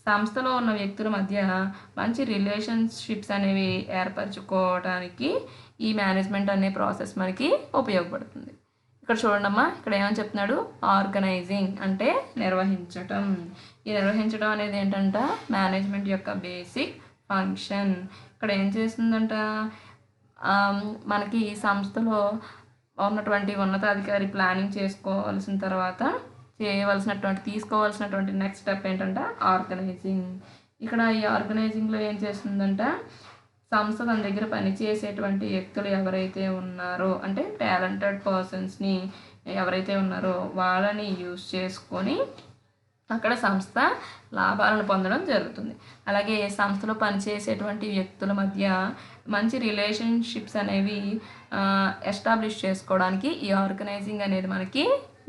Speaker 1: సంస్థలో ఉన్న వ్యక్తుల మధ్య మంచి రిలేషన్షిప్స్ అనేవి ఏర్పరచుకోవడానికి ఈ మేనేజ్మెంట్ అనే ప్రాసెస్ మనకి ఉపయోగపడుతుంది. ఇక్కడ చూడండమ్మా, ఇక్కడ ఏమని చెప్తున్నాడు, ఆర్గనైజింగ్ అంటే నిర్వహించటం. ఈ నిర్వహించడం అనేది ఏంటంట మేనేజ్మెంట్ యొక్క బేసిక్ ఫంక్షన్. ఇక్కడ ఏం చేస్తుందంట, మనకి సంస్థలో ఉన్నటువంటి ఉన్నతాధికారి ప్లానింగ్ చేసుకోవాల్సిన తర్వాత తీసుకోవాల్సినటువంటి నెక్స్ట్ స్టెప్ ఏంటంటే ఆర్గనైజింగ్. ఇక్కడ ఈ ఆర్గనైజింగ్లో ఏం చేస్తుందంట, సంస్థ తన దగ్గర పనిచేసేటువంటి వ్యక్తులు ఎవరైతే ఉన్నారో అంటే టాలెంటెడ్ పర్సన్స్ని ఎవరైతే ఉన్నారో వాళ్ళని యూజ్ చేసుకొని అక్కడ సంస్థ లాభాలను పొందడం జరుగుతుంది. అలాగే సంస్థలో పనిచేసేటువంటి వ్యక్తుల మధ్య మంచి రిలేషన్షిప్స్ అనేవి ఎస్టాబ్లిష్ చేసుకోవడానికి ఈ ఆర్గనైజింగ్ అనేది మనకి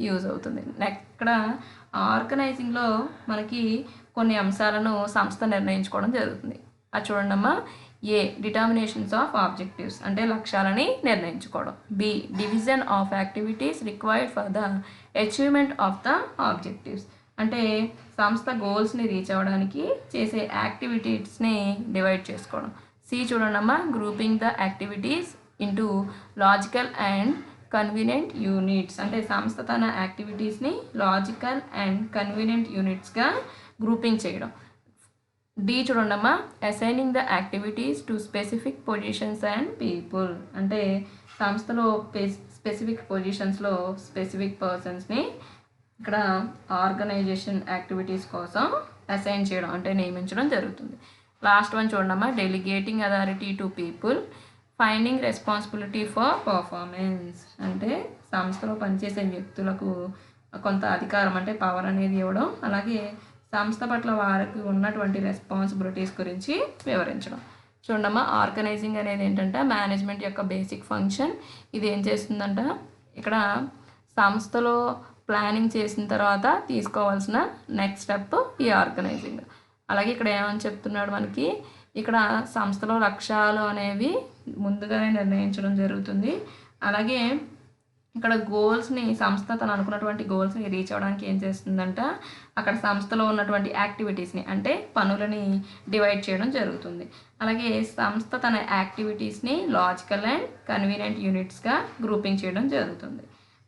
Speaker 1: యూజ్ అవుతుంది. ఇక్కడ ఆర్గనైజింగ్లో మనకి కొన్ని అంశాలను సంస్థ నిర్ణయించుకోవడం జరుగుతుంది. అది చూడండమ్మా, ఏ డిటర్మినేషన్స్ ఆఫ్ ఆబ్జెక్టివ్స్ అంటే లక్ష్యాలని నిర్ణయించుకోవడం. B division of activities required for the achievement of the objectives అంటే సంస్థ గోల్స్ని రీచ్ అవ్వడానికి చేసే యాక్టివిటీస్ని డివైడ్ చేసుకోవడం. సి చూడండమ్మా, grouping the activities into logical and convenient units అంటే సంస్థ తన యాక్టివిటీస్ని లాజికల్ అండ్ కన్వీనియంట్ యూనిట్స్గా గ్రూపింగ్ చేయడం. డి చూడండమ్మా, assigning the activities to specific positions and people అంటే సంస్థలో స్పెసిఫిక్ పొజిషన్స్లో స్పెసిఫిక్ పర్సన్స్ని ఇక్కడ ఆర్గనైజేషన్ యాక్టివిటీస్ కోసం అసైన్ చేయడం అంటే నియమించడం జరుగుతుంది. లాస్ట్ వన్ చూడమ్మా, delegating authority to people finding responsibility for performance అంటే సంస్థలో పనిచేసే వ్యక్తులకు కొంత అధికారం అంటే పవర్ అనేది ఇవ్వడం, అలాగే సంస్థ పట్ల వారికి ఉన్నటువంటి రెస్పాన్సిబిలిటీస్ గురించి వివరించడం. చూడమ్మా, ఆర్గనైజింగ్ అనేది ఏంటంటే మేనేజ్మెంట్ యొక్క బేసిక్ ఫంక్షన్. ఇది ఏం చేస్తుందంట, ఇక్కడ సంస్థలో ప్లానింగ్ చేసిన తర్వాత తీసుకోవాల్సిన నెక్స్ట్ స్టెప్ ఈ ఆర్గనైజింగ్. అలాగే ఇక్కడ ఏమని చెప్తున్నాడు మనకి, ఇక్కడ సంస్థలో లక్ష్యాలు అనేవి ముందుగానే నిర్ణయించడం జరుగుతుంది. అలాగే ఇక్కడ గోల్స్ని సంస్థ తను అనుకున్నటువంటి గోల్స్ని రీచ్ అవ్వడానికి ఏం చేస్తుందంట, అక్కడ సంస్థలో ఉన్నటువంటి యాక్టివిటీస్ని అంటే పనులని డివైడ్ చేయడం జరుగుతుంది. అలాగే సంస్థ తన యాక్టివిటీస్ని లాజికల్ అండ్ కన్వీనియంట్ యూనిట్స్గా గ్రూపింగ్ చేయడం జరుగుతుంది.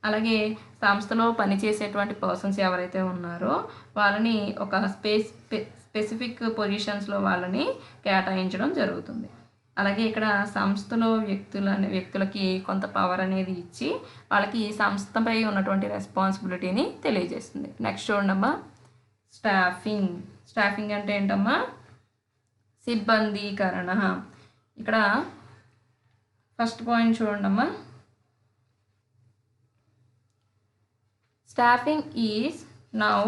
Speaker 1: అలాగే సంస్థలో పనిచేసేటువంటి పర్సన్స్ ఎవరైతే ఉన్నారో వాళ్ళని ఒక స్పెసిఫిక్ పొజిషన్స్లో వాళ్ళని కేటాయించడం జరుగుతుంది. అలాగే ఇక్కడ సంస్థలో వ్యక్తులకి కొంత పవర్ అనేది ఇచ్చి వాళ్ళకి సంస్థపై ఉన్నటువంటి రెస్పాన్సిబిలిటీని తెలియజేస్తుంది. నెక్స్ట్ చూడండమ్మా, స్టాఫింగ్ అంటే ఏంటమ్మా, సిబ్బందీకరణ. ఇక్కడ ఫస్ట్ పాయింట్ చూడండమ్మా, staffing is now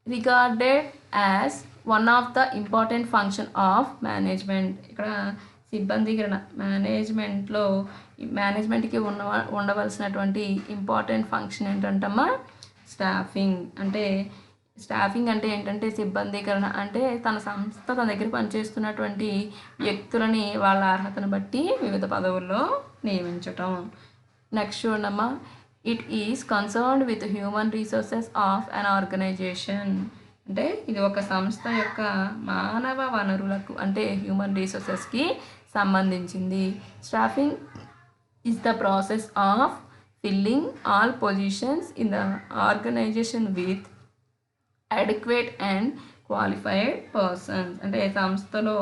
Speaker 1: regarded as one of the important function of management. ఇక్కడ సిబ్బందీకరణ మేనేజ్మెంట్కి ఉండవలసినటువంటి ఇంపార్టెంట్ ఫంక్షన్ ఏంటంటమ్మా స్టాఫింగ్. అంటే ఏంటంటే సిబ్బందీకరణ అంటే తన సంస్థ తన దగ్గర పనిచేస్తున్నటువంటి వ్యక్తులని వాళ్ళ అర్హతను బట్టి వివిధ పదవుల్లో నియమించటం. నెక్స్ట్ చూడమ్మా, it is concerned with human resources of an organisation. అంటే ఇది ఒక సంస్థ యొక్క మానవ వనరులకు అంటే హ్యూమన్ రీసోర్సెస్కి సంబంధించింది. Staffing is the process of filling all positions in the organisation with adequate and qualified persons. అంటే సంస్థలో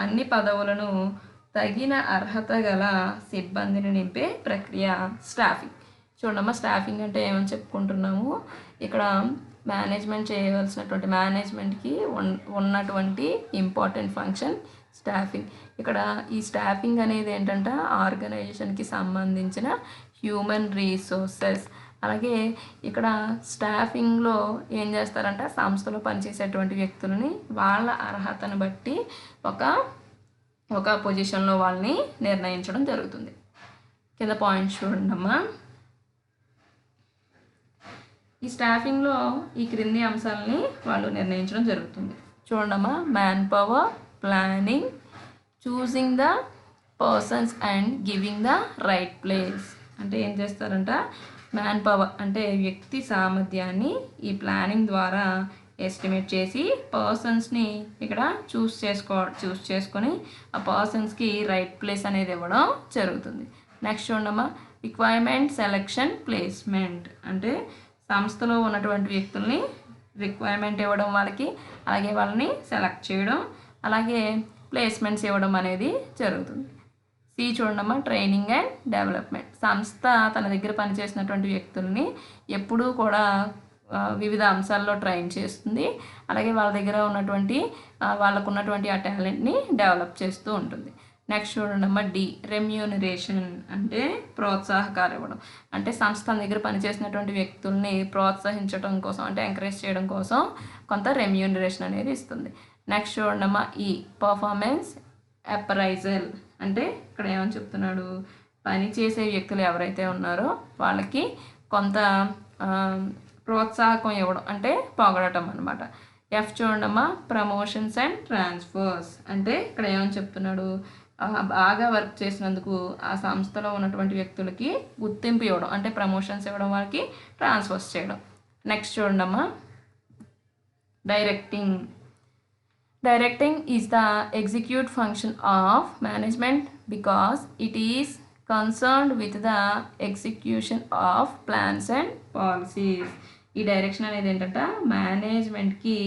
Speaker 1: అన్ని పదవులను తగిన అర్హత గల సిబ్బందిని నింపే ప్రక్రియ స్టాఫింగ్. చూడమ్మా, స్టాఫింగ్ అంటే ఏమని చెప్పుకుంటున్నాము, ఇక్కడ మేనేజ్మెంట్కి ఉన్నటువంటి ఇంపార్టెంట్ ఫంక్షన్ స్టాఫింగ్. ఇక్కడ ఈ స్టాఫింగ్ అనేది ఏంటంటే ఆర్గనైజేషన్కి సంబంధించిన హ్యూమన్ రీసోర్సెస్. అలాగే ఇక్కడ స్టాఫింగ్లో ఏం చేస్తారంటే సంస్థలో పనిచేసేటువంటి వ్యక్తులని వాళ్ళ అర్హతను బట్టి ఒక పొజిషన్లో వాళ్ళని నిర్ణయించడం జరుగుతుంది. కింద పాయింట్స్ చూడండమ్మా, ఈ స్టాఫింగ్లో ఈ క్రింది అంశాలని వాళ్ళు నిర్ణయించడం జరుగుతుంది. చూడమ్మా, man power, planning, choosing the persons and giving the right place. అంటే ఏం చేస్తారంట, మ్యాన్ పవర్ అంటే వ్యక్తి సామర్థ్యాన్ని ఈ ప్లానింగ్ ద్వారా ఎస్టిమేట్ చేసి పర్సన్స్ని ఇక్కడ చూస్ చేసుకొని ఆ పర్సన్స్కి రైట్ ప్లేస్ అనేది ఇవ్వడం జరుగుతుంది. నెక్స్ట్ చూడమ్మా, రిక్వైర్మెంట్ సెలెక్షన్ ప్లేస్మెంట్ అంటే సంస్థలో ఉన్నటువంటి వ్యక్తుల్ని రిక్వైర్మెంట్ ఇవ్వడం వాళ్ళకి, అలాగే వాళ్ళని సెలెక్ట్ చేయడం, అలాగే ప్లేస్మెంట్స్ ఇవ్వడం అనేది జరుగుతుంది. సి చూడమ్మా, ట్రైనింగ్ అండ్ డెవలప్మెంట్. సంస్థ తన దగ్గర పనిచేసినటువంటి వ్యక్తుల్ని ఎప్పుడూ కూడా వివిధ అంశాల్లో ట్రైన్ చేస్తుంది, అలాగే వాళ్ళ దగ్గర ఉన్నటువంటి వాళ్ళకు ఉన్నటువంటి ఆ టాలెంట్ని డెవలప్ చేస్తూ ఉంటుంది. నెక్స్ట్ చూడండమ్మా, డి రెమ్యూనరేషన్ అంటే ప్రోత్సాహకాలు ఇవ్వడం. అంటే సంస్థ దగ్గర పనిచేసినటువంటి వ్యక్తుల్ని ప్రోత్సహించడం కోసం, అంటే ఎంకరేజ్ చేయడం కోసం కొంత రెమ్యూనరేషన్ అనేది ఇస్తుంది. నెక్స్ట్ చూడండమ్మా, ఈ పర్ఫార్మెన్స్ అప్రైజల్ అంటే ఇక్కడ ఏమని చెప్తున్నాడు, పని చేసే వ్యక్తులు ఎవరైతే ఉన్నారో వాళ్ళకి కొంత ప్రోత్సాహకం ఇవ్వడం, అంటే పొగడటం అనమాట. ఎఫ్ చూడమ్మా, ప్రమోషన్స్ అండ్ ట్రాన్స్ఫర్స్ అంటే ఇక్కడ ఏమని చెప్తున్నాడు, బాగా వర్క్ చేసినందుకు ఆ సంస్థలో ఉన్నటువంటి వ్యక్తులకి గుర్తింపు ఇవ్వడం, అంటే ప్రమోషన్స్ ఇవ్వడం, వాళ్ళకి ట్రాన్స్ఫర్స్ చేయడం. నెక్స్ట్ చూడమ్మా, directing. Directing is the execute function of management because it is concerned with the execution of plans and policies. ఈ డైరెక్షన్ అనేది ఏంటంటే మేనేజ్మెంట్కి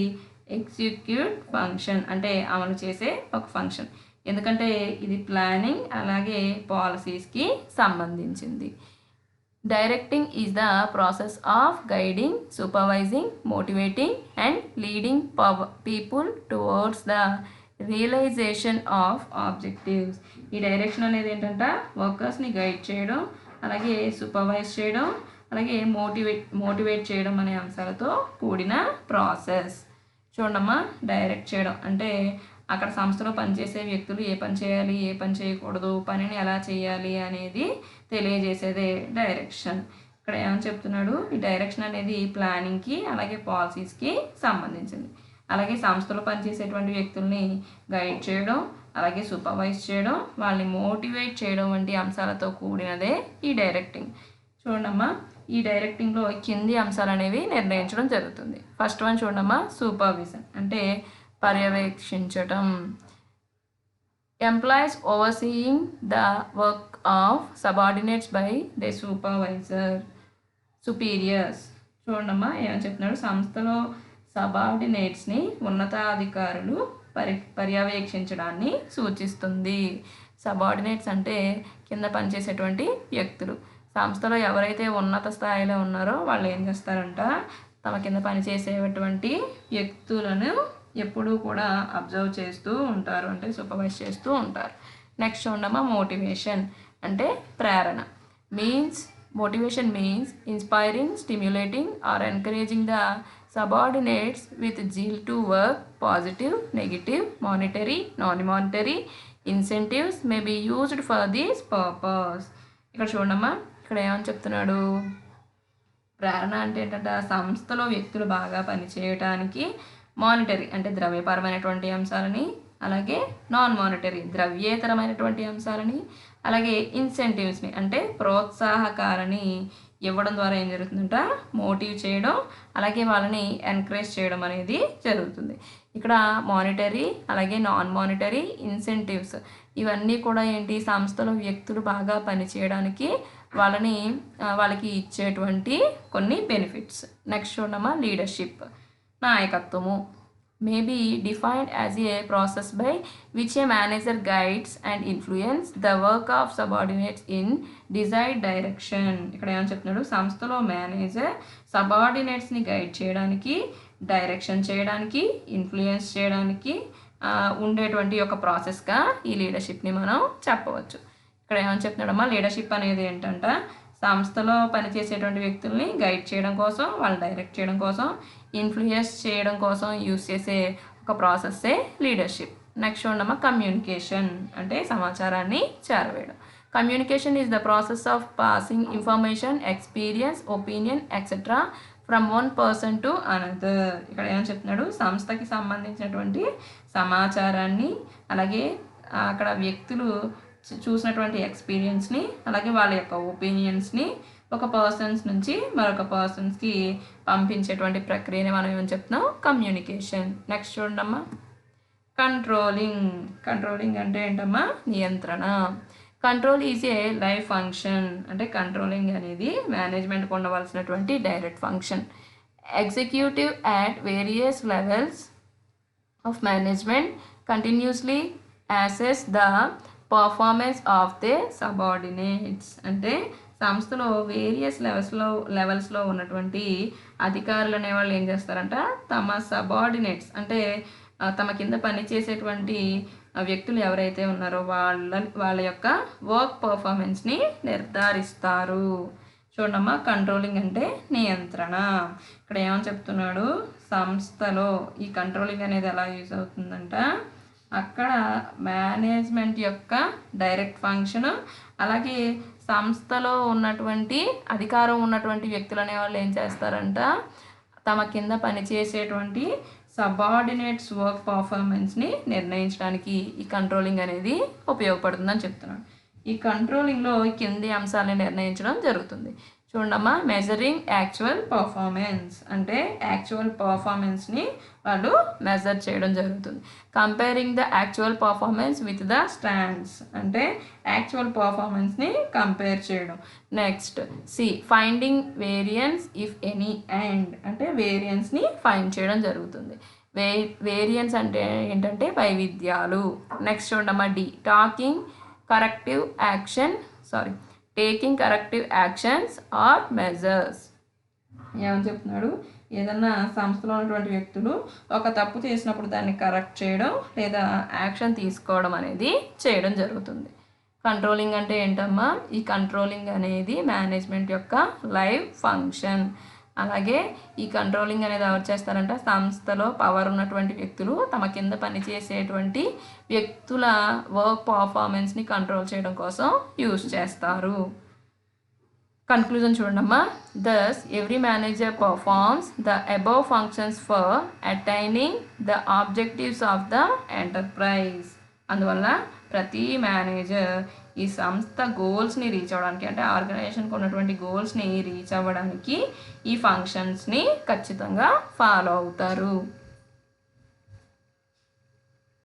Speaker 1: ఎగ్జిక్యూట్ ఫంక్షన్, అంటే అమలు చేసే ఒక ఫంక్షన్. ఎందుకంటే ఇది ప్లానింగ్ అలాగే పాలసీస్కి సంబంధించింది. Directing is the process of guiding, supervising, motivating and leading people towards the realization of objectives. ఈ డైరెక్షన్ అనేది ఏంటంటే వర్కర్స్ని గైడ్ చేయడం, అలాగే సూపర్వైజ్ చేయడం, అలాగే మోటివేట్ చేయడం అనే అంశాలతో కూడిన ప్రాసెస్. చూడమ్మా, డైరెక్ట్ చేయడం అంటే అక్కడ సంస్థలో పనిచేసే వ్యక్తులు ఏ పని చేయాలి, ఏ పని చేయకూడదు, పనిని ఎలా చేయాలి అనేది తెలియజేసేదే డైరెక్షన్. ఇక్కడ ఏమని చెప్తున్నాడు, ఈ డైరెక్షన్ అనేది ప్లానింగ్కి అలాగే పాలసీస్కి సంబంధించింది. అలాగే సంస్థలో పనిచేసేటువంటి వ్యక్తుల్ని గైడ్ చేయడం, అలాగే సూపర్వైజ్ చేయడం, వాళ్ళని మోటివేట్ చేయడం వంటి అంశాలతో కూడినదే ఈ డైరెక్టింగ్. చూడమ్మా, ఈ డైరెక్టింగ్లో కింది అంశాలు అనేవి నిర్ణయించడం జరుగుతుంది. ఫస్ట్ వన్ చూడమ్మా, సూపర్విజన్ అంటే పర్యవేక్షించటం. Employees overseeing the work of subordinates by the superiors. చూడమ్మా, ఏమని చెప్తున్నాడు, సంస్థలో సబార్డినేట్స్ని ఉన్నతాధికారులు పర్యవేక్షించడాన్ని సూచిస్తుంది. సబార్డినేట్స్ అంటే కింద పనిచేసేటువంటి వ్యక్తులు. సంస్థలో ఎవరైతే ఉన్నత స్థాయిలో ఉన్నారో వాళ్ళు ఏం చేస్తారంట, తమ కింద పనిచేసేటువంటి వ్యక్తులను ఎప్పుడూ కూడా అబ్జర్వ్ చేస్తూ ఉంటారు, అంటే సూపర్వైజ్ చేస్తూ ఉంటారు. నెక్స్ట్ చూడమ్మా, మోటివేషన్ అంటే ప్రేరణ. Motivation means inspiring, stimulating or encouraging the subordinates with zeal to work. Positive, negative, monetary, non-monetary incentives may be used for this purpose. ఇక్కడ చూడమ్మా, ఇక్కడ ఏమని చెప్తున్నాడు, ప్రేరణ అంటే ఏంటంటే సంస్థలో వ్యక్తులు బాగా పనిచేయటానికి మానిటరీ అంటే ద్రవ్యపరమైనటువంటి అంశాలని, అలాగే నాన్ మానిటరీ ద్రవ్యేతరమైనటువంటి అంశాలని, అలాగే ఇన్సెంటివ్స్ని అంటే ప్రోత్సాహకాలని ఇవ్వడం ద్వారా ఏం జరుగుతుందంట, మోటివ్ చేయడం, అలాగే వాళ్ళని ఎంకరేజ్ చేయడం అనేది జరుగుతుంది. ఇక్కడ మానిటరీ అలాగే నాన్ మానిటరీ ఇన్సెంటివ్స్ ఇవన్నీ కూడా ఏంటి, సంస్థలో వ్యక్తులు బాగా పనిచేయడానికి వాళ్ళకి ఇచ్చేటువంటి కొన్ని బెనిఫిట్స్. నెక్స్ట్ చూడమ్మా, leadership నాయకత్వము may be defined as a process by which a manager guides and influence the work of subordinates in desired direction. ఇక్కడ ఏమని చెప్తున్నాడు, సంస్థలో మేనేజర్ సబార్డినేట్స్ని గైడ్ చేయడానికి, డైరెక్షన్ చేయడానికి, ఇన్ఫ్లుయెన్స్ చేయడానికి ఉండేటువంటి ఒక ప్రాసెస్గా ఈ లీడర్షిప్ని మనం చెప్పవచ్చు. ఇక్కడ ఏమని చెప్తున్నాడమ్మా, లీడర్షిప్ అనేది ఏంటంటే సంస్థలో పనిచేసేటువంటి వ్యక్తుల్ని గైడ్ చేయడం కోసం, వాళ్ళు డైరెక్ట్ చేయడం కోసం, ఇన్ఫ్లుయెన్స్ చేయడం కోసం యూస్ చేసే ఒక ప్రాసెస్సే లీడర్షిప్. నెక్స్ట్ చూడమ్మా, కమ్యూనికేషన్ అంటే సమాచారాన్ని చేరవేయడం. Communication is the process of passing information, experience, opinion etcetera from one person to another. ఇక్కడ ఏమని చెప్తున్నాడు, సంస్థకి సంబంధించినటువంటి సమాచారాన్ని, అలాగే అక్కడ వ్యక్తులు చూసినటువంటి ఎక్స్పీరియన్స్ని, అలాగే వాళ్ళ యొక్క ఒపీనియన్స్ని ఒక పర్సన్స్ నుంచి మరొక పర్సన్స్కి పంపించేటువంటి ప్రక్రియని మనం ఏమని చెప్తున్నాం, కమ్యూనికేషన్. నెక్స్ట్ చూడమ్మా, కంట్రోలింగ్ అంటే ఏంటమ్మా, నియంత్రణ. Control is a life function. అంటే కంట్రోలింగ్ అనేది మేనేజ్మెంట్కి ఉండవలసినటువంటి direct function. Executive at various levels of management continuously assess the performance of the subordinates. అంటే సంస్థలో వేరియస్ లెవెల్స్లో ఉన్నటువంటి అధికారులు అనేవాళ్ళు ఏం చేస్తారంట, తమ సబార్డినేట్స్ అంటే తమ కింద పనిచేసేటువంటి వ్యక్తులు ఎవరైతే ఉన్నారో వాళ్ళ యొక్క వర్క్ పర్ఫార్మెన్స్ని నిర్ధారిస్తారు. చూడమ్మా, కంట్రోలింగ్ అంటే నియంత్రణ. ఇక్కడ ఏమని చెప్తున్నాడు, సంస్థలో ఈ కంట్రోలింగ్ అనేది ఎలా యూజ్ అవుతుందంట, అక్కడ మేనేజ్మెంట్ యొక్క డైరెక్ట్ ఫంక్షన్, అలాగే సంస్థలో ఉన్నటువంటి అధికారం ఉన్నటువంటి వ్యక్తులు అనేవాళ్ళు ఏం చేస్తారంట, తమ కింద పనిచేసేటువంటి సబార్డినేట్స్ వర్క్ పర్ఫార్మెన్స్ని నిర్ణయించడానికి ఈ కంట్రోలింగ్ అనేది ఉపయోగపడుతుందని చెప్తున్నాడు. ఈ కంట్రోలింగ్లో కింది అంశాలని నిర్ణయించడం జరుగుతుంది. చూడమ్మా, మెజరింగ్ యాక్చువల్ పర్ఫార్మెన్స్ అంటే యాక్చువల్ పర్ఫార్మెన్స్ని వాళ్ళు మెజర్ చేయడం జరుగుతుంది. Comparing the actual performance with the stands అంటే యాక్చువల్ పర్ఫార్మెన్స్ని కంపేర్ చేయడం. Next finding variance if any and అంటే వేరియన్స్ని ఫైండ్ చేయడం జరుగుతుంది. వేరియన్స్ అంటే ఏంటంటే వైవిధ్యాలు. నెక్స్ట్ చూడమ్మా, taking corrective actions or measures. ఏమని చెప్తున్నాడు, ఏదన్నా సంస్థలో ఉన్నటువంటి వ్యక్తులు ఒక తప్పు చేసినప్పుడు దాన్ని కరెక్ట్ చేయడం లేదా యాక్షన్ తీసుకోవడం అనేది చేయడం జరుగుతుంది. కంట్రోలింగ్ అంటే ఏంటమ్మా, ఈ కంట్రోలింగ్ అనేది మేనేజ్మెంట్ యొక్క లైవ్ ఫంక్షన్. అలాగే ఈ కంట్రోలింగ్ అనేది ఎవరు చేస్తారంటే సంస్థలో పవర్ ఉన్నటువంటి వ్యక్తులు తమ కింద పనిచేసేటువంటి వ్యక్తుల వర్క్ పర్ఫార్మెన్స్ని కంట్రోల్ చేయడం కోసం యూజ్ చేస్తారు. కన్క్లూజన్ చూడమ్మా, thus every manager performs the above functions for attaining the objectives of the enterprise. అందువల్ల ప్రతి మేనేజర్ ఈ సంస్థ గోల్స్ని రీచ్ అవ్వడానికి అంటే ఆర్గనైజేషన్కి ఉన్నటువంటి గోల్స్ని రీచ్ అవ్వడానికి ఈ ఫంక్షన్స్ని ఖచ్చితంగా ఫాలో అవుతారు.